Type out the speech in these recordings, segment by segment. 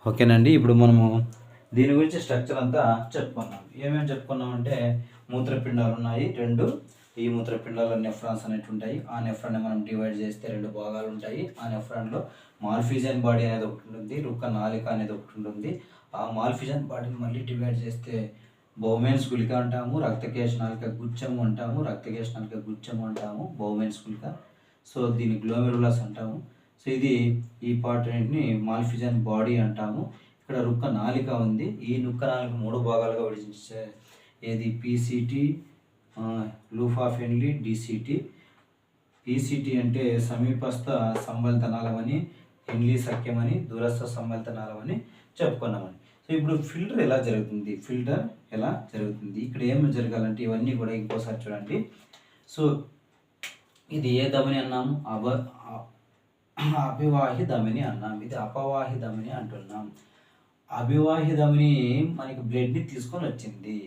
ఓకేనండి. ఇప్పుడు మనము దీని గురించి స్ట్రక్చర్ అంతా చెప్పుకున్నాం. ఏమేమి చెప్పుకున్నామంటే మూత్రపిండాలు ఉన్నాయి 2. ఈ మూత్రపిండాలు నెఫ్రాన్స్ అనేవి ఉంటాయి. ఆ నెఫ్రాన్ని మనం డివైడ్ చేస్తే 2 భాగాలు ఉంటాయి. ఆ నెఫ్రాన్లో మాల్ఫిజియన్ బాడీ అనేది ఒకటి ఉంటుంది, రుక్క నాళిక అనేది ఒకటి ఉంటుంది. ఆ మాల్ఫిజియన్ బాడీని మళ్ళీ డివైడ్ చేస్తే బౌమెన్స్ గుళిక అంటాము, రక్తకేశ నాళిక గుచ్చము అంటాము, రక్తకేశ నాళిక గుచ్చము అంటాము, బౌమెన్స్ గుళిక. సో దీన్ని గ్లోమెరులస్ అంటాము. సో ఇది ఈ పార్ట్ రెండింటిని మాల్ఫిజియన్ బాడీ అంటాము. ఇక్కడ రుక్క నాళిక ఉంది. ఈ రుక్క నాళిక 3 భాగాలుగా విభజించే ఏది పీసీటీ, లూఫా ఫెన్లీ, డీసీటీ. పీసీటీ అంటే సమీపస్థ సంవలిత నాళమని, హెన్లీ సఖ్యమని, దూరస్థ సంవలిత నాళమని చెప్పుకున్నామని. సో ఇప్పుడు ఫిల్టర్ ఎలా జరుగుతుంది, ఇక్కడ ఏమి జరగాలంటే ఇవన్నీ కూడా ఇంకోసారి చూడండి. సో ఇది ఏ ధమని అన్నాము, అభివాహి ధమని అన్నాం. ఇది అపవాహి ధమని అంటున్నాం. అభివాహి ధమని మనకి బ్లడ్ని తీసుకొని వచ్చింది,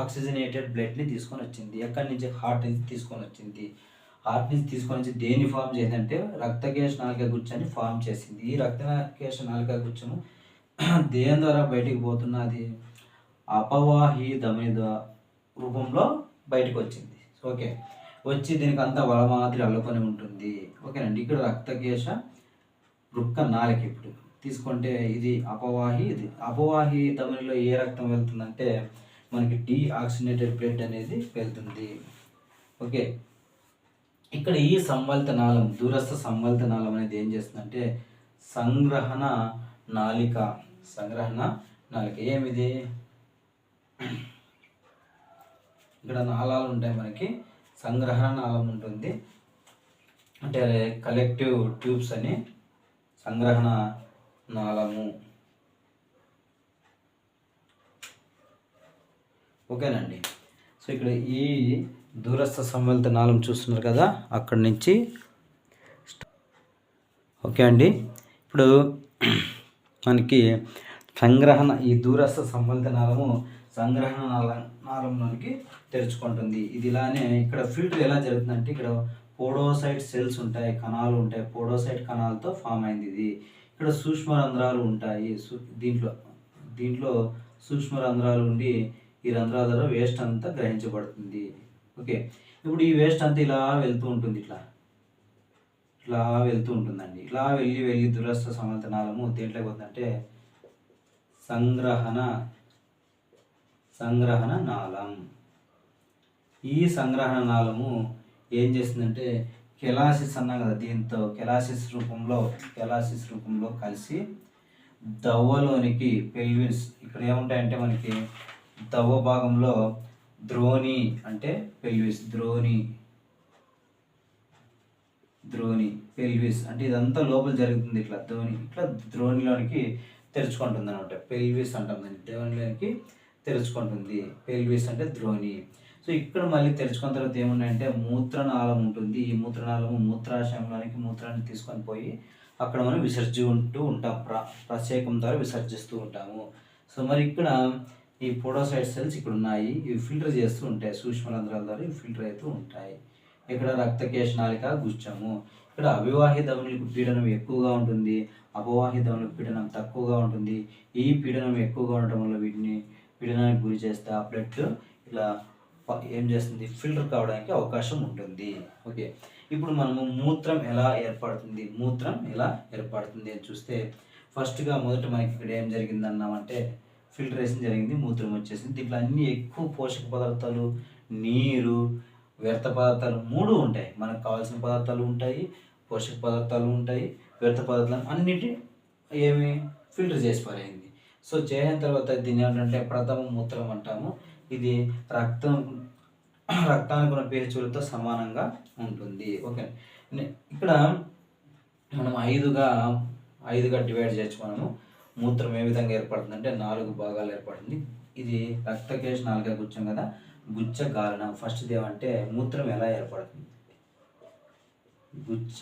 ఆక్సిజనేటెడ్ బ్లడ్ని తీసుకొని వచ్చింది. ఎక్కడి నుంచి? హార్ట్ నుంచి తీసుకొని వచ్చింది. హార్ట్ నుంచి తీసుకొని వచ్చి దేన్ని ఫామ్ చేసిందంటే రక్తకేశ నాళిక గుచ్చాన్ని ఫామ్ చేసింది. ఈ రక్తకేశ నాళిక గుచ్చము దేని ద్వారా బయటికి పోతున్నది? అపవాహి ధమని రూపంలో బయటకు వచ్చింది. ఓకే, వచ్చి దీనికి అంతా వల మాదిరి అల్లుకొని ఉంటుంది. ఓకేనండి. ఇక్కడ రక్తకేశ రుక్క నాళిక ఇప్పుడు తీసుకుంటే ఇది అపవాహి. ఇది అపవాహి ధమనిలో ఏ రక్తం వెళ్తుందంటే మనకి డీఆక్సిజనేటెడ్ బ్లడ్ అనేది వెళ్తుంది. ఓకే, ఇక్కడ ఈ సంవలిత నాళం, దూరస్థ సంవలిత నాళం అనేది ఏం చేస్తుందంటే సంగ్రహణ నాళిక. ఏమిది? ఇక్కడ నాళాలు ఉంటాయి మనకి. సంగ్రహణ నాళం ఉంటుంది, అంటే కలెక్టివ్ ట్యూబ్స్ అని సంగ్రహణ నాళము. ఓకేనండి. సో ఇక్కడ ఈ దూరస్థ సంవలిత నాళం చూస్తున్నారు కదా, అక్కడి నుంచి ఓకే అండి. ఇప్పుడు మనకి ఈ దూరస్థ సంవలిత నాళము సంగ్రహణ నాళంలోనికి తెరుచుకుంటుంది. ఇది ఇలానే ఇక్కడ ఫిల్టర్ ఎలా జరుగుతుందంటే ఇక్కడ పోడోసైట్ సెల్స్ ఉంటాయి, కణాలు ఉంటాయి. పోడోసైట్ కణాలతో ఫామ్ అయింది ఇది. ఇక్కడ సూక్ష్మ రంధ్రాలు ఉంటాయి. దీంట్లో సూక్ష్మ రంధ్రాలు ఉండి ఈ రంధ్రాల ద్వారా వేస్ట్ అంతా గ్రహించబడుతుంది. ఓకే, ఇప్పుడు ఈ వేస్ట్ అంతా ఇలా వెళ్తూ ఉంటుంది, ఇట్లా వెళ్తూ ఉంటుందండి. ఇలా వెళ్ళి దూరస్థ సంవలిత నాళము దేంట్లోకి పోతుందంటే సంగ్రహణ నాళం. ఈ సంగ్రహణ నాళము ఏం చేస్తుందంటే కెలాసిస్ అన్నాం కదా, దీంతో కెలాసిస్ రూపంలో కలిసి దవ్వలోనికి పెల్విస్, ఇక్కడ ఏముంటాయంటే మనకి దవ్వ భాగంలో ద్రోణి అంటే పెల్విస్, ద్రోణి పెల్విస్ అంటే ఇదంతా లోపల జరుగుతుంది. ఇట్లా ద్రోణిలోనికి తెరుచుకుంటుంది అనమాట. పెల్విస్ అంటాం దాన్ని, ద్రోణిలోనికి తెరుచుకుంటుంది. పెల్విస్ అంటే ద్రోణి. సో ఇక్కడ మళ్ళీ తెరుచుకున్న తర్వాత ఏమున్నాయంటే మూత్రనాళం ఉంటుంది. ఈ మూత్రాశయంలోనికి మూత్రాన్ని తీసుకొని పోయి అక్కడ మనం విసర్జిస్తూ ఉంటాం, ప్రత్యేకం ద్వారా విసర్జిస్తూ ఉంటాము. సో మరి ఇక్కడ ఈ పోడోసైట్ సెల్స్ ఇక్కడ ఉన్నాయి, ఇవి ఫిల్టర్ చేస్తూ ఉంటాయి, సూక్ష్మ రంధ్రాల ద్వారా ఇవి ఫిల్టర్ అవుతూ ఉంటాయి. ఇక్కడ రక్తకేశ నాళిక గుచ్చము. ఇక్కడ అభివాహి ధమనులకు పీడనం ఎక్కువగా ఉంటుంది, అపవాహి ధమనులకు పీడనం తక్కువగా ఉంటుంది. ఈ పీడనం ఎక్కువగా ఉండటం వల్ల వీటిని పీడనానికి గురి చేస్తే ఆ బ్లడ్ ఇలా ఏం చేస్తుంది, ఫిల్టర్ కావడానికి అవకాశం ఉంటుంది. ఓకే, ఇప్పుడు మనము మూత్రం ఎలా ఏర్పడుతుంది అని చూస్తే ఫస్ట్గా మొదట మనకి ఇక్కడ ఏం జరిగింది అన్నామంటే ఫిల్టరేషన్ జరిగింది, మూత్రం వచ్చేసింది. దీంట్లో అన్ని ఎక్కువ పోషక పదార్థాలు, నీరు, వ్యర్థ పదార్థాలు 3 ఉంటాయి. మనకు కావాల్సిన పదార్థాలు ఉంటాయి, పోషక పదార్థాలు ఉంటాయి, వ్యర్థ పదార్థాలు అన్నిటి ఏమి ఫిల్టర్ చేసి పారైంది. సో చేసిన తర్వాత దీన్ని ఏంటంటే ప్రథమ మూత్రం అంటాము. ఇది రక్తానికి ఉన్న pH విలువతో సమానంగా ఉంటుంది. ఓకే, ఇక్కడ మనం 5గా డివైడ్ చేయొచ్చు. మనము మూత్రం ఏ విధంగా ఏర్పడుతుంది అంటే 4 భాగాలు ఏర్పడుతుంది. ఇది రక్తకేశ నాళిక గుచ్చం కదా, గుచ్చ గాలనం. ఫస్ట్ ఏమంటే మూత్రం ఎలా ఏర్పడుతుంది, గుచ్చ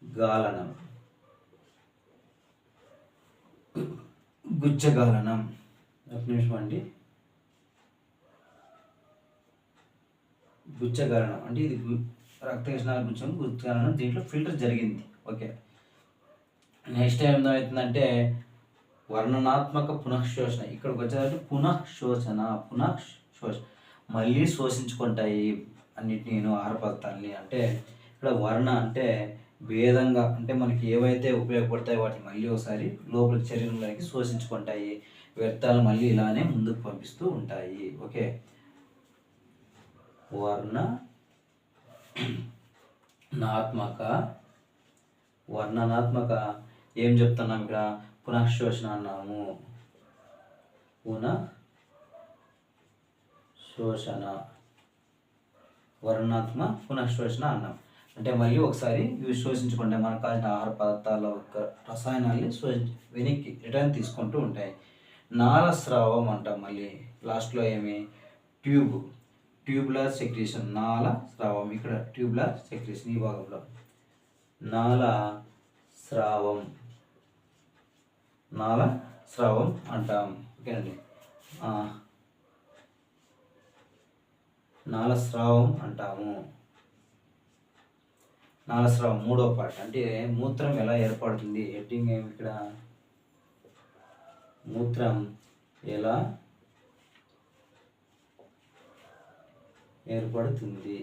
గాలనం. ఒక నిమిషం అండి. గుచ్చగాలనం అంటే ఇది రక్తకేశ నాళిక గుచ్చగాలనం, దీంట్లో ఫిల్టర్ జరిగింది. ఓకే, నెక్స్ట్ టైం ఏమవుతుందంటే వర్ణనాత్మక పునఃశోషణ. ఇక్కడికి వచ్చేసరికి పునఃశోషణ మళ్ళీ శోషించుకుంటాయి అన్నిటిని ఆహార పదార్థాలని. అంటే ఇక్కడ వర్ణ అంటే భేదంగా, అంటే మనకి ఏవైతే ఉపయోగపడతాయో వాటిని మళ్ళీ ఒకసారి లోపలికి శరీరంలోకి శోషించుకుంటాయి. వ్యర్థాలు మళ్ళీ ఇలానే ముందుకు పంపిస్తూ ఉంటాయి. ఓకే, వర్ణనాత్మక ఏం చెప్తున్నాం ఇక్కడ? పునఃశోషణ అన్నాము. పునఃశోషణ అన్నాం. అంటే మళ్ళీ ఒకసారి ఇవి శోషించుకుంటే మనకు కావాల్సిన ఆహార పదార్థాల యొక్క రసాయనాల్ని వెనక్కి రిటర్న్ తీసుకుంటూ ఉంటాయి. నాళస్రావం అంటాం. మళ్ళీ లాస్ట్లో ఏమి? Tubular secretion. నాళస్రావం. ఇక్కడ ట్యూబులర్ సెక్రీషన్ ఈ భాగంలో నాళస్రావం అంటాం. ఓకేనండి, నాళస్రావం అంటాము. నాళస్రావం మూడో పార్ట్. అంటే మూత్రం ఎలా ఏర్పడుతుంది? హెడ్డింగ్ ఏమి ఇక్కడ? మూత్రం ఎలా ఏర్పడుతుంది.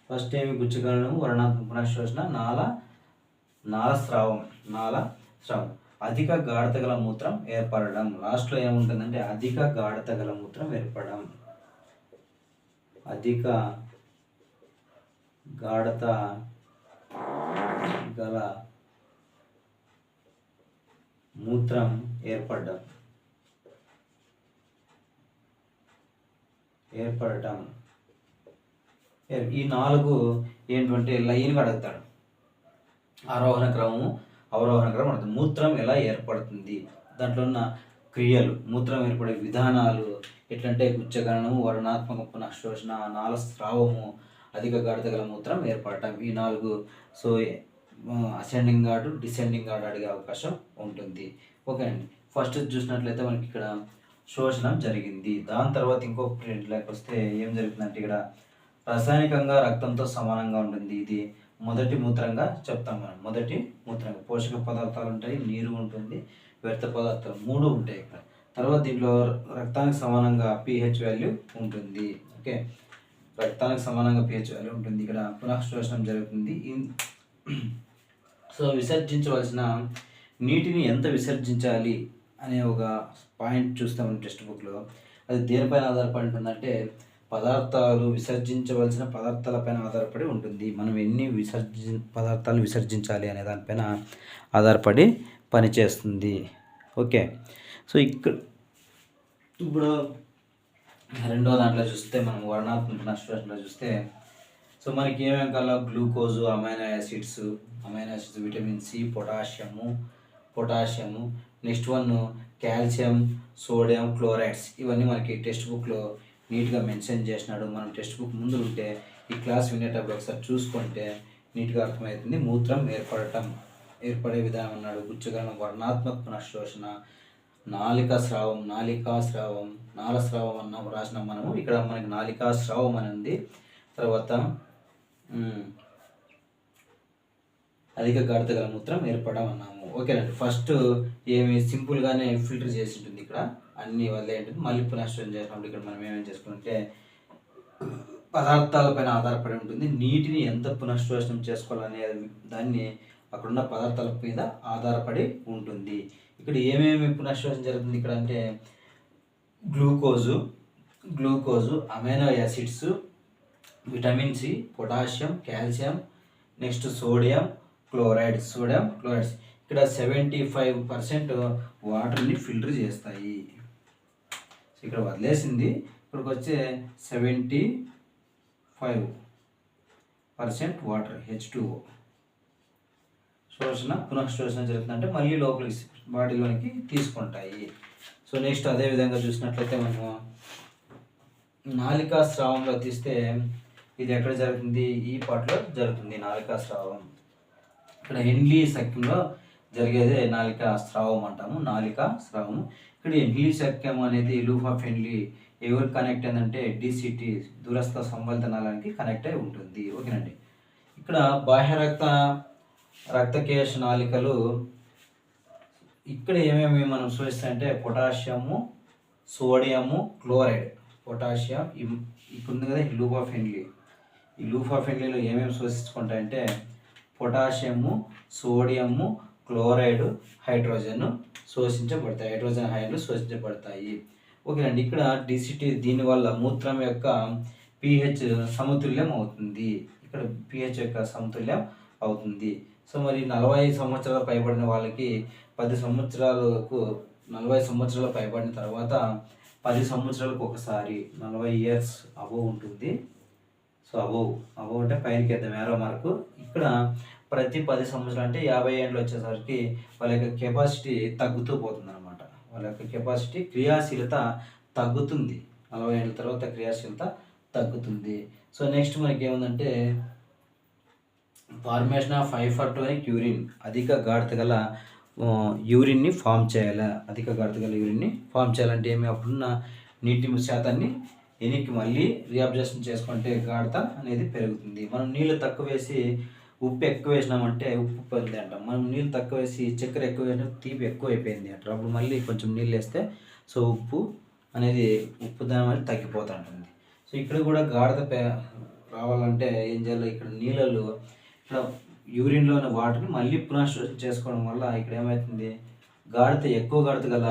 ఫస్ట్ ఏమి? గుచ్చగలనం, వర్ణనాత్మక పునఃశోషణ, నాళస్రావం. అధిక గాఢత గల మూత్రం ఏర్పడడం. లాస్ట్లో ఏముంటుందంటే అధిక గాఢత గల మూత్రం ఏర్పడడం. అధిక గాఢత గల మూత్రం ఏర్పడటం. ఈ 4 ఏంటంటే లైన్గా అడుగుతాడు. ఆరోహణ క్రమము, అవరోహణ క్రమం అడుగుతుంది. మూత్రం ఎలా ఏర్పడుతుంది, దాంట్లో ఉన్న క్రియలు, మూత్రం ఏర్పడే విధానాలు ఎట్లంటే గుచ్చగలనము, వర్ణనాత్మక పునఃశోషణ, నాళస్రావము, అధిక గాఢత గల మూత్రం ఏర్పడటం. ఈ 4 so ascending guard, descending guard అడిగే అవకాశం ఉంటుంది. ఓకే అండి, ఫస్ట్ చూసినట్లయితే మనకి ఇక్కడ శోషణం జరిగింది. దాని తర్వాత ఇంకొక ప్రింట్లోకి వస్తే ఏం జరుగుతుందంటే ఇక్కడ రసాయనికంగా రక్తంతో సమానంగా ఉంటుంది. ఇది మొదటి మూత్రంగా చెప్తాం మనం. మొదటి మూత్రంగా పోషక పదార్థాలు ఉంటాయి, నీరు ఉంటుంది, వ్యర్థ పదార్థాలు 3 ఉంటాయి ఇక్కడ. తర్వాత దీంట్లో రక్తానికి సమానంగా pH వాల్యూ ఉంటుంది. ఓకే, రక్తానికి సమానంగా pH వాల్యూ ఉంటుంది. ఇక్కడ పునఃశోషణం జరుగుతుంది. సో విసర్జించవలసిన నీటిని ఎంత విసర్జించాలి అనే ఒక పాయింట్ చూస్తాం టెక్స్ట్ బుక్లో. అది దేనిపైన ఆధారపడి ఉంటుందంటే పదార్థాలు విసర్జించవలసిన పదార్థాలపైన ఆధారపడి ఉంటుంది. మనం ఎన్ని పదార్థాలు విసర్జించాలి అనే దానిపైన ఆధారపడి పనిచేస్తుంది. ఓకే, సో ఇప్పుడు రెండో దాంట్లో చూస్తే మనం వర్ణనాత్మక పునఃశోషణలో చూస్తే సో మనకి ఏమేమి కల్లా glucose, amino acids, vitamin C, potassium, next one calcium, sodium, chlorides. ఇవన్నీ మనకి టెక్స్ట్ బుక్లో నీట్గా మెన్షన్ చేసినాడు. మనం టెక్స్ట్ బుక్ ముందు ఉంటే ఈ క్లాస్ వినేటప్పుడు ఒకసారి చూసుకుంటే నీట్గా అర్థమవుతుంది. మూత్రం ఏర్పడే విధానం అన్నాడు. గుచ్చగలనం, వర్ణనాత్మక పునఃశోషణ, నాళస్రావం అన్నాం రాసినాం మనము. ఇక్కడ మనకి నాళికాస్రావం అని ఉంది. తర్వాత అధిక గాఢత గల మూత్రం ఏర్పడడం అన్నాము. ఓకేనండి, ఫస్ట్ ఏమి సింపుల్గానే ఫిల్టర్ చేసి ఉంటుంది. ఇక్కడ అన్ని వదిలేంటుంది. మళ్ళీ పునఃశోషణ చేసినప్పుడు ఇక్కడ మనం ఏమేమి చేసుకుంటే పదార్థాలపైన ఆధారపడి ఉంటుంది. నీటిని ఎంత పునఃశోషణం చేసుకోవాలనే దాన్ని అక్కడున్న పదార్థాల మీద ఆధారపడి ఉంటుంది. ఇక్కడ ఏమేమి పునఃశోషణ జరుగుతుంది ఇక్కడ అంటే glucose, amino acids, vitamin C, potassium, calcium, next sodium chlorides. ఇక్కడ 75% వాటర్ని ఫిల్టర్ చేస్తాయి. ఇక్కడ వదిలేసింది, ఇక్కడికి వచ్చే 75% వాటర్, H2O. పునఃశోషణ జరుగుతుందంటే మళ్ళీ లోపలికి బాడీలోనికి తీసుకుంటాయి. సో నెక్స్ట్ అదేవిధంగా చూసినట్లయితే మనము నాళికాస్రావంలో తీస్తే ఇది ఎక్కడ జరుగుతుంది? ఈ పార్ట్లో జరుగుతుంది నాళికాస్రావం. ఇక్కడ హెన్లీ సఖ్యంలో జరిగేదే నాళికాస్రావం అంటాము. నాళికాస్రావం. ఇక్కడ హెన్లీ సఖ్యం అనేది లూప్ ఆఫ్ హెన్లీ ఎవరికి కనెక్ట్ అయిందంటే DCT, దూరస్థ సంవలిత నాళానికి కనెక్ట్ అయి ఉంటుంది. ఓకేనండి, ఇక్కడ బాహ్య రక్తకేశ నాళికలు ఇక్కడ ఏమేమి మనం శోషిస్తాయంటే పొటాషియము, సోడియము, క్లోరైడ్. పొటాషియం ఇక్కడ ఉంది కదా లూఫాఫెన్లీ. ఈ లూఫాఫెన్లీలో ఏమేమి శోషించుకుంటాయంటే పొటాషియము, సోడియము, క్లోరైడ్, హైడ్రోజన్ శోషించబడతాయి. హైడ్రోజన్ అయాన్లు శోషించబడతాయి. ఓకేనండి. ఇక్కడ డిసిటీ దీనివల్ల మూత్రం యొక్క pH సమతుల్యం అవుతుంది. ఇక్కడ pH యొక్క సమతుల్యం అవుతుంది. సో మరి 40 సంవత్సరాలు పైబడిన వాళ్ళకి 10 సంవత్సరాలకు 40 సంవత్సరాలు పైబడిన తర్వాత 10 సంవత్సరాలకు ఒకసారి 40 ఇయర్స్ అబోవ్ ఉంటుంది. సో అబోవ్ అంటే పైనకి వేద్దాం ఏరో మార్కు. ఇక్కడ ప్రతి 10 సంవత్సరాలు అంటే 50 ఏళ్ళు వచ్చేసరికి వాళ్ళ యొక్క కెపాసిటీ తగ్గుతూ పోతుంది అనమాట. వాళ్ళ యొక్క కెపాసిటీ క్రియాశీలత తగ్గుతుంది. 40 ఏళ్ళ తర్వాత క్రియాశీలత తగ్గుతుంది. సో నెక్స్ట్ మనకి ఏముందంటే ఫార్మేషన్ ఆఫ్ హైపర్టోనిక్ యూరిన్. అధిక గాఢత గల యూరిన్ని ఫామ్ చేయాలి. అధిక గాఢత గల యూరిన్ని ఫామ్ చేయాలంటే ఏమి అప్పుడున్న నీటి శాతాన్ని ఎనికి మళ్ళీ రీఅబ్జర్వేషన్ చేసుకుంటే గాఢత అనేది పెరుగుతుంది. మనం నీళ్ళు తక్కువ వేసి ఉప్పు ఎక్కువ వేసినామంటే ఉప్పు పొంది అంటాం. మనం నీళ్ళు తక్కువ వేసి చక్కెర ఎక్కువ వేసినా తీపి ఎక్కువ అయిపోయింది అంటారు. అప్పుడు మళ్ళీ కొంచెం నీళ్ళు వేస్తే సో ఉప్పు ఉప్పుదనం అనేది తగ్గిపోతూ ఉంటుంది. సో ఇక్కడ కూడా గాఢత రావాలంటే ఏం చేయాలి, ఇక్కడ నీళ్ళలో ఇక్కడ యూరిన్లో ఉన్న వాటర్ని మళ్ళీ పునఃశోషణ చేసుకోవడం వల్ల ఇక్కడ ఏమవుతుంది, ఎక్కువ గాఢత గల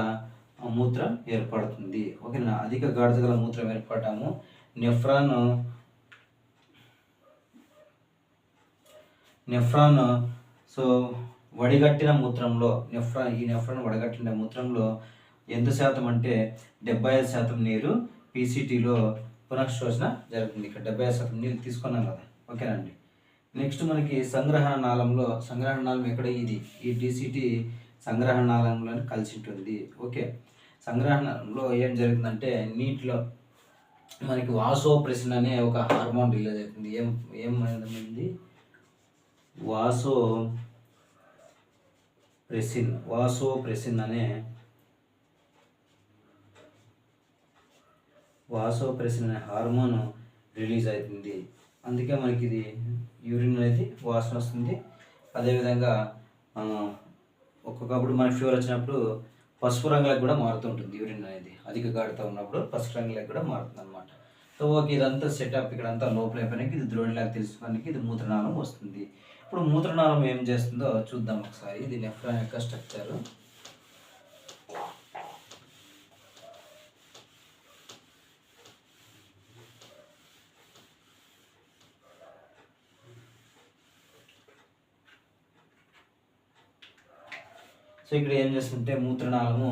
మూత్రం ఏర్పడుతుంది. ఓకేనా. అధిక గాఢత గల మూత్రం ఏర్పడటము నెఫ్రాన్ సో వడిగట్టిన మూత్రంలో నెఫ్రాన్ వడగట్టిన మూత్రంలో ఎంత శాతం అంటే 75% నీరు పీసీటీలో పునఃశోషణ జరుగుతుంది. ఇక్కడ 75% నీళ్ళు తీసుకున్నాం కదా. ఓకేనండి. నెక్స్ట్ మనకి సంగ్రహణ నాళం ఎక్కడ ఈ డిసిటీ సంగ్రహణ నాళంలో కలిసి ఉంటుంది. ఓకే. సంగ్రహణలో ఏం జరుగుతుందంటే నీటిలో మనకి వాసోప్రెసిన్ అనే ఒక హార్మోన్ రిలీజ్ అవుతుంది. ఏమైంది వాసోప్రెసిన్ అనే హార్మోన్ రిలీజ్ అవుతుంది. అందుకే మనకి ఇది యూరిన్ అనేది వాసన వస్తుంది. అదేవిధంగా ఒక్కొక్కప్పుడు మనకి ఫీవర్ వచ్చినప్పుడు పసుపు రంగులకు కూడా మారుతుంటుంది. యూరిన్ అనేది అధిక గాఢత ఉన్నప్పుడు పసుపు రంగులకు కూడా మారుతుంది అనమాట. సో ఓకే, ఇదంతా సెటప్ ఇక్కడంతా లోపల అయిపోయినాక ఇది ద్రోణిలాగా తెలుసుకోవడానికి ఇది మూత్రనాళం వస్తుంది. ఇప్పుడు మూత్రనాళం ఏం చేస్తుందో చూద్దాం ఒకసారి. ఇది నెఫ్రాన్ యొక్క స్ట్రక్చర్. సో ఇక్కడ ఏం చేస్తుంటే మూత్రనాళము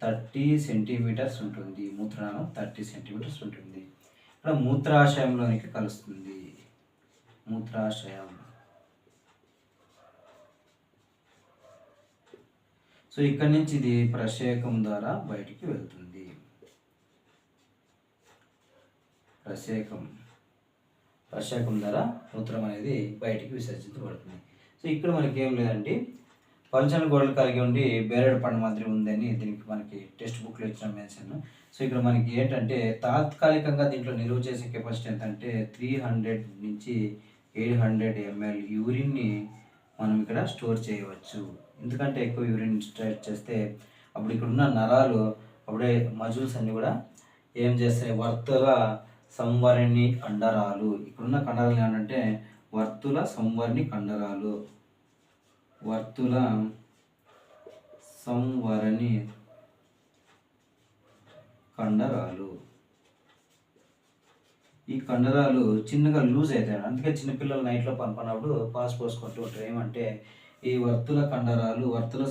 30 సెంటీమీటర్స్ ఉంటుంది. మూత్రనాళం 30 సెంటీమీటర్స్ ఉంటుంది. ఇక్కడ మూత్రాశయంలోనికి కలుస్తుంది. మూత్రాశయం. సో ఇక్కడ నుంచి ఇది ప్రశేకం ద్వారా బయటికి వెళ్తుంది. ప్రశేకం ద్వారా మూత్రం అనేది బయటికి విసర్జించబడుతుంది. సో ఇక్కడ మనకి ఏం లేదండి, పల్చని గోడలు కలిగి ఉండి బేరేడు పండు మాదిరి ఉందని దీనికి మనకి టెక్స్ట్ బుక్లో ఇచ్చిన మెన్షన్. సో ఇక్కడ మనకి ఏంటంటే తాత్కాలికంగా దీంట్లో నిల్వ చేసే కెపాసిటీ ఎంత అంటే 300 నుంచి 800 ml యూరిన్ని మనం ఇక్కడ స్టోర్ చేయవచ్చు. ఎందుకంటే ఎక్కువ యూరిన్ స్టోర్ చేస్తే అప్పుడు ఇక్కడ ఉన్న నరాలు అప్పుడే మజిల్స్ అన్నీ కూడా ఏం చేస్తాయి, వర్తుల సంవరణి కండరాలు. ఇక్కడున్న కండరాలు ఏంటంటే వర్తుల సంవరణి కండరాలు. ఈ కండరాలు చిన్నగా లూజ్ అవుతాయి. అందుకే చిన్నపిల్లలు నైట్లో పనుకున్నప్పుడు పాస్ పోసుకుంటూ ఉంటారు. ఏమంటే ఈ వర్తుల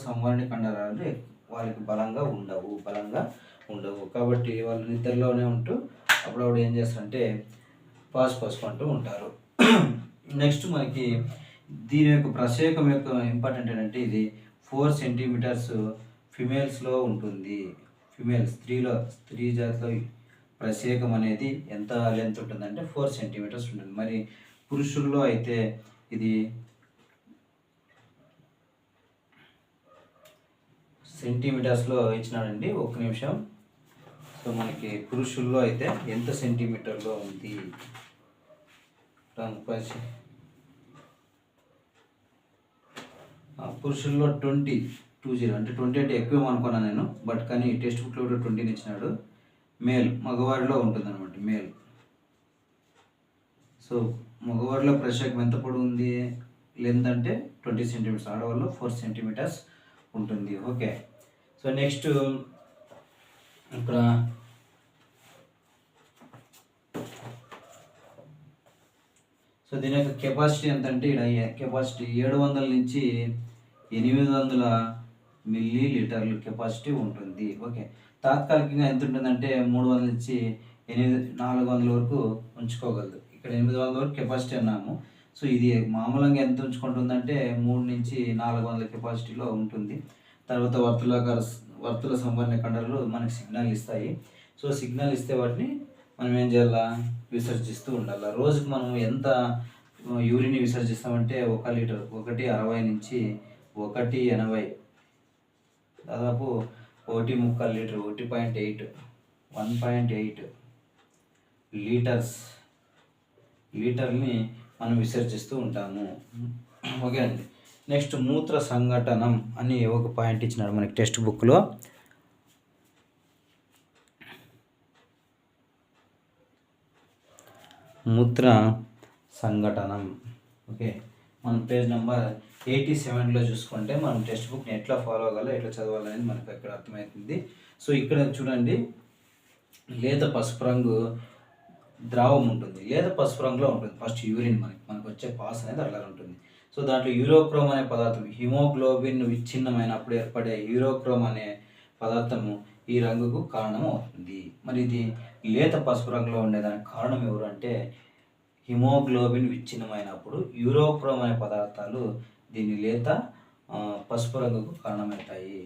సంవరణి కండరాలు వాళ్ళకి బలంగా ఉండవు. కాబట్టి వాళ్ళు నిద్రలోనే ఉంటూ అప్పుడప్పుడు ఏం చేస్తారంటే పాస్ పోసుకుంటూ ఉంటారు. నెక్స్ట్ మనకి దీని యొక్క ప్రశేకం యొక్క ఇంపార్టెంట్ ఏంటంటే ఇది 4 సెంటీమీటర్స్ ఫిమేల్స్లో ఉంటుంది. స్త్రీ జాతిలో ప్రశేకం అనేది ఎంత లెంత్ ఉంటుందంటే 4 సెంటీమీటర్స్ ఉంటుంది. మరి పురుషుల్లో అయితే ఇది సెంటీమీటర్స్లో ఇచ్చినాడండి. ఒక్క నిమిషం. సో మనకి పురుషుల్లో అయితే ఎంత సెంటీమీటర్లో ఉంది, పురుషుల్లో 20 20 అంటే 20 అంటే ఎక్కువ అనుకున్నాను నేను, బట్ కానీ టెక్స్ట్ బుక్లో కూడా 20 ఇచ్చినాడు. మేల్ మగవారిలో ఉంటుంది అనమాట, మేల్. సో మగవారిలో ప్రశాఖం ఎంత పొడవు ఉంది, లెంత్ అంటే 20 సెంటీమీటర్స్, ఆడవాళ్ళు 4 సెంటీమీటర్స్ ఉంటుంది. ఓకే. సో నెక్స్ట్ ఇక్కడ సో దీని యొక్క కెపాసిటీ ఎంత అంటే ఇక్కడ కెపాసిటీ 700 నుంచి 800 మిల్లీ లీటర్లు కెపాసిటీ ఉంటుంది. ఓకే. తాత్కాలికంగా ఎంత ఉంటుందంటే 300 నుంచి 400 వరకు ఉంచుకోగలదు. ఇక్కడ 800 వరకు కెపాసిటీ అన్నాము. సో ఇది మామూలుగా ఎంత ఉంచుకుంటుందంటే 3 నుంచి 400 కెపాసిటీలో ఉంటుంది. తర్వాత వర్తుల సంబంధ కండరాలు మనకి సిగ్నల్ ఇస్తాయి. సో సిగ్నల్ ఇస్తే వాటిని మనం ఏం చేయాలా, విసర్జిస్తూ ఉండాలి. రోజుకి మనం ఎంత యూరిన్ విసర్జిస్తామంటే 1 లీటర్ 1.60 నుంచి 1.80, దాదాపు 1.75 లీటర్ 1.8 లీటర్ని మనం విసర్జిస్తూ ఉంటాము. ఓకే అండి. నెక్స్ట్ మూత్ర సంఘటనం అని ఒక పాయింట్ ఇచ్చినాడు మనకి టెక్స్ట్ బుక్లో. మూత్ర సంఘటనం. ఓకే. మనం పేజ్ నెంబర్ 87లో చూసుకుంటే మనం టెక్స్ట్ బుక్ని ఎట్లా ఫాలో అవ్వాలో, ఎట్లా చదవాలనేది మనకు ఇక్కడ అర్థమవుతుంది. సో ఇక్కడ చూడండి, లేత పసుపు రంగు ద్రావం ఉంటుంది, లేత పసుపు రంగులో ఉంటుంది. ఫస్ట్ యూరిన్ మనకు వచ్చే పాస్ అనేది అలా ఉంటుంది. సో దాంట్లో యూరోక్రోమ్ అనే పదార్థం, హిమోగ్లోబిన్ విచ్ఛిన్నమైనప్పుడు ఏర్పడే యూరోక్రోమ్ అనే పదార్థము ఈ రంగుకు కారణం అవుతుంది. మరి ఇది లేత పసుపు రంగులో ఉండేదానికి కారణం ఎవరు అంటే, హిమోగ్లోబిన్ విచ్ఛిన్నమైనప్పుడు యూరోక్రోమ్ అనే పదార్థాలు దీని లేత పసుపు రంగుకు కారణమవుతాయి.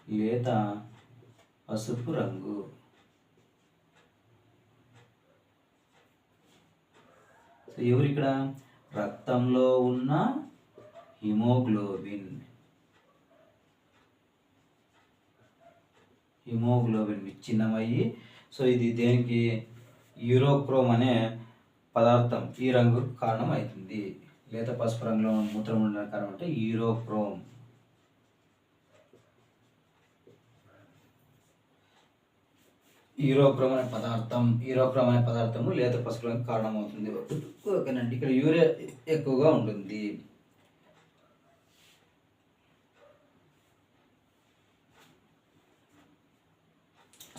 లేత పసుపు రంగు. సో ఎవరు ఇక్కడ, రక్తంలో ఉన్న హిమోగ్లోబిన్ విచ్ఛిన్నమయ్యి, సో ఇది దేనికి, యూరోక్రోమ్ అనే పదార్థం ఈ రంగు కారణం అవుతుంది. లేత పసుపు రంగులో మూత్రం ఉండడానికి కారణం అంటే యూరోక్రోమ్. యూరోక్రోమ్ అనే పదార్థము లేత పసుపు రంగు కారణం అవుతుంది. ఓకేనండి. ఇక్కడ యూరియా ఎక్కువగా ఉంటుంది.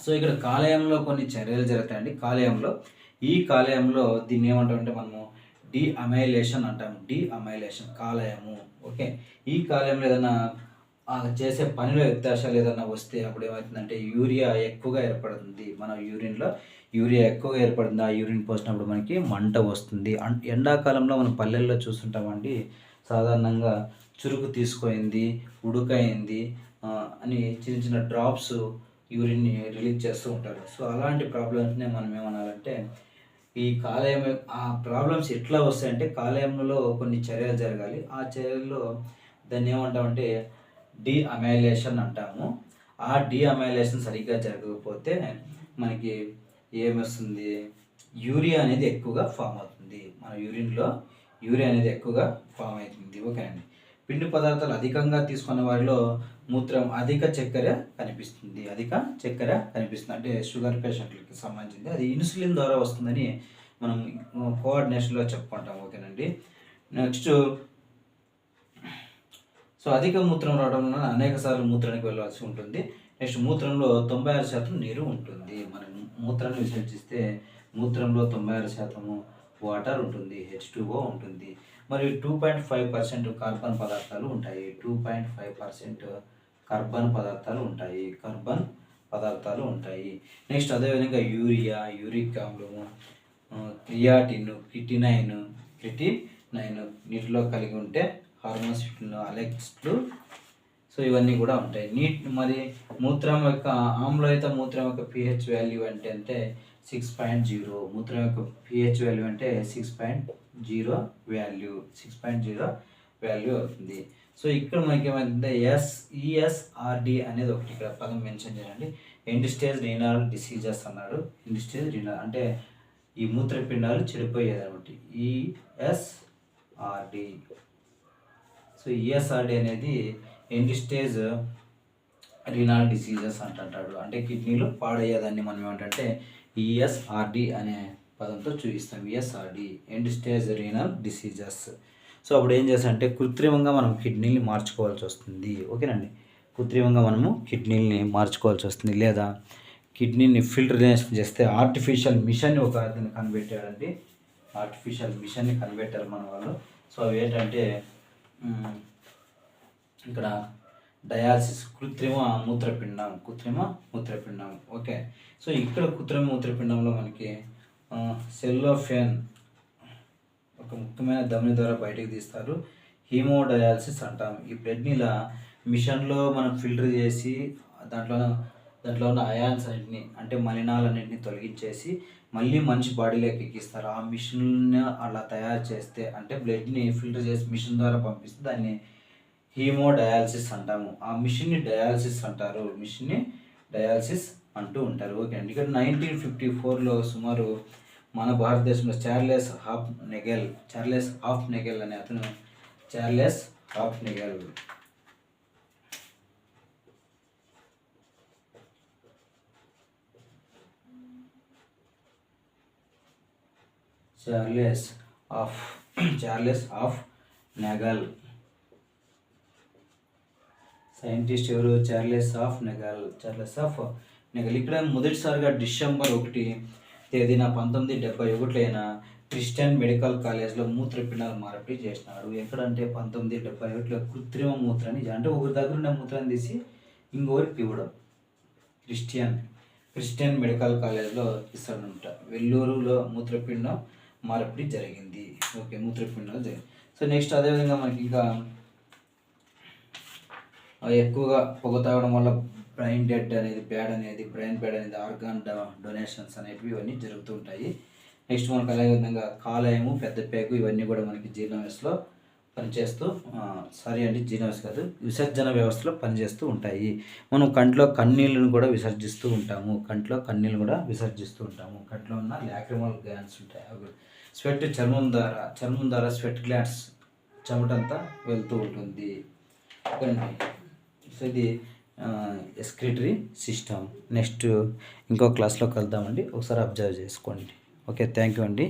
సో ఇక్కడ కాలేయంలో కొన్ని చర్యలు జరుగుతాయండి. ఈ కాలేయంలో దీన్ని ఏమంటామంటే మనము డీఅమైలేషన్ అంటాము. డీఅమైలేషన్ కాలేయము. ఓకే. ఈ కాలేయంలో ఏదైనా చేసే పనిలో వ్యత్యాసాలు ఏదైనా వస్తే అప్పుడు ఏమవుతుందంటే యూరియా ఎక్కువగా ఏర్పడుతుంది. మన యూరిన్లో యూరియా ఎక్కువగా ఏర్పడుతుంది. ఆ యూరిన్ పోసినప్పుడు మనకి మంట వస్తుంది. ఎండాకాలంలో మనం పల్లెల్లో చూస్తుంటామండి, సాధారణంగా చురుకు తీసుకుపోయింది, ఉడుకైంది అని చిన్న చిన్న డ్రాప్స్ యూరిన్ని రిలీజ్ చేస్తూ ఉంటారు. సో అలాంటి ప్రాబ్లమ్స్నే మనం ఏమనాలంటే, ఈ కాలేయం ఆ ప్రాబ్లమ్స్ ఎట్లా వస్తాయంటే, కాలేయంలో కొన్ని చర్యలు జరగాలి. ఆ చర్యల్లో దాన్ని ఏమంటామంటే డీఅమైలేషన్ అంటాము. ఆ డీఅమైలేషన్ సరిగ్గా జరగకపోతే మనకి ఏమొస్తుంది, యూరియా అనేది ఎక్కువగా ఫామ్ అవుతుంది. మన యూరిన్లో యూరియా అనేది ఎక్కువగా ఫామ్ అవుతుంది. ఓకే అండి. పిండి పదార్థాలు అధికంగా తీసుకున్న వారిలో మూత్రం అధిక చక్కెర కనిపిస్తుంది. అంటే షుగర్ పేషెంట్లకి సంబంధించింది. అది ఇన్సులిన్ ద్వారా వస్తుందని మనం కోఆర్డినేషన్లో చెప్పుకుంటాం. ఓకేనండి. నెక్స్ట్, సో అధిక మూత్రం రావడం వలన అనేక సార్లు మూత్రానికి వెళ్ళాల్సి ఉంటుంది. నెక్స్ట్, మూత్రంలో 96% నీరు ఉంటుంది. మనం మూత్రాన్ని విసర్జిస్తే మూత్రంలో 96% వాటర్ ఉంటుంది, H2O ఉంటుంది. మరియు 2.5% కార్బన్ పదార్థాలు ఉంటాయి. 2.5% కార్బన్ పదార్థాలు ఉంటాయి. నెక్స్ట్, అదేవిధంగా యూరియా, యూరిక్ ఆమ్లము, క్రియాటిన్, క్రిటినైన్ నీటిలో కలిగి ఉంటే హార్మోన్స్, అలెక్స్లు, సో ఇవన్నీ కూడా ఉంటాయి. మరి మూత్రం యొక్క ఆమ్లయుత మూత్రం యొక్క pH వాల్యూ అంటే 6.0. మూత్రం యొక్క pH వాల్యూ అంటే 6.0 వాల్యూ అవుతుంది. సో ఇక్కడ మనకి ఏమైందంటే ESRD అనేది ఒకటి ఇక్కడ పదం మెన్షన్ చేయండి. ఎండ్ స్టేజ్ రీనల్ డిసీజెస్ అన్నాడు. ఎండ్ స్టేజ్ రీనల్ అంటే ఈ మూత్రపిండాలు చెడిపోయేది అనమాట. ESRD ESRD. సో ఈఎస్ఆర్డి అనేది ఎండ్ స్టేజ్ రీనల్ డిసీజెస్ అంటాడు. అంటే కిడ్నీలు పాడయ్యేదాన్ని మనం ఏమంటే ఈఎస్ఆర్డి అనే పదంతో చూపిస్తాం. ESRD end stage renal diseases. So అప్పుడు ఏం చేస్తామంటే కృత్రిమంగా మనం కిడ్నీని మార్చుకోవాల్సి వస్తుంది. ఓకేనండి, కృత్రిమంగా మనము కిడ్నీని మార్చుకోవాల్సి వస్తుంది, లేదా కిడ్నీని ఫిల్టరేషన్ చేస్తే ఆర్టిఫిషియల్ మిషన్ ఒక అతను కనిపెట్టాడండి. ఆర్టిఫిషియల్ మిషన్ని కనిపెట్టారు మన వాళ్ళు. సో అవి ఏంటంటే ఇక్కడ డయాలసిస్, కృత్రిమ మూత్రపిండం. ఓకే, సో ఇక్కడ కృత్రిమ మూత్రపిండంలో మనకి సెల్లోఫేన్ ఒక ముఖ్యమైన ధమని ద్వారా బయటకు తీస్తారు. హీమోడయాలసిస్ అంటాం. ఈ బ్లడ్ని ఇలా మిషన్లో మనం ఫిల్టర్ చేసి దాంట్లో ఉన్న అయాన్స్ అన్నింటినీ, అంటే మలినాలన్నింటినీ తొలగించేసి మళ్ళీ మనిషి బాడీలోకి ఎక్కిస్తారు. ఆ మిషన్ని అలా తయారు చేస్తే, అంటే బ్లడ్ని ఫిల్టర్ చేసి మిషన్ ద్వారా పంపిస్తే దాన్ని హీమోడయాలసిస్ అంటాము. ఆ మిషన్ని డయాలసిస్ అంటారు. మిషన్ని డయాలసిస్ అంటూ ఉంటారు. ఓకే అండి, ఇక్కడ 1954లో సుమారు మన భారతదేశంలో చార్లెస్ హాఫ్ నెగెల్ అనే అతను, చార్లెస్ హాఫ్ నెగెల్ సైంటిస్ట్ ఎవరు? చార్లెస్ ఆఫ్ నెగల్. ఇక్కడ మొదటిసారిగా డిసెంబర్ 1 తేదీన 1971 క్రిస్టియన్ మెడికల్ కాలేజ్లో మూత్రపిండాల మార్పిడి చేసినాడు. ఎక్కడంటే 1971లో కృత్రిమ మూత్రాన్ని, అంటే ఒకరి దగ్గర ఉన్న మూత్రాన్ని తీసి ఇంకొకరికి ఇవ్వడం. క్రిస్టియన్ మెడికల్ కాలేజ్లో ఇస్తాడంట. వెల్లూరులో మూత్రపిండం మార్పిడి జరిగింది. ఓకే, మూత్రపిండాలు జరిగింది. సో నెక్స్ట్ అదేవిధంగా మనకి ఇంకా ఎక్కువగా పొగ తాగడం వల్ల బ్రెయిన్ బ్యాడ్ అనేది ఆర్గాన్ డొనేషన్స్ అనేటివి ఇవన్నీ జరుగుతూ ఉంటాయి. నెక్స్ట్ మనకు అలాగే విధంగా కాలేయము, పెద్ద పేగు ఇవన్నీ కూడా మనకి విసర్జన వ్యవస్థలో పనిచేస్తూ ఉంటాయి. మనం కంట్లో కన్నీళ్ళను కూడా విసర్జిస్తూ ఉంటాము. కంట్లో ఉన్న లాక్రిమల్ గ్లాండ్స్ ఉంటాయి. అవి స్వెట్ చర్మం ద్వారా స్వెట్ గ్లాండ్స్ చెమటంతా వెళ్తూ ఉంటుంది. సో ఇది ఎక్స్క్రిటరీ సిస్టమ్. నెక్స్ట్ ఇంకో క్లాస్లో కలుద్దామండి. ఒకసారి అబ్జర్వ్ చేసుకోండి. ఓకే, థ్యాంక్ యూ అండి.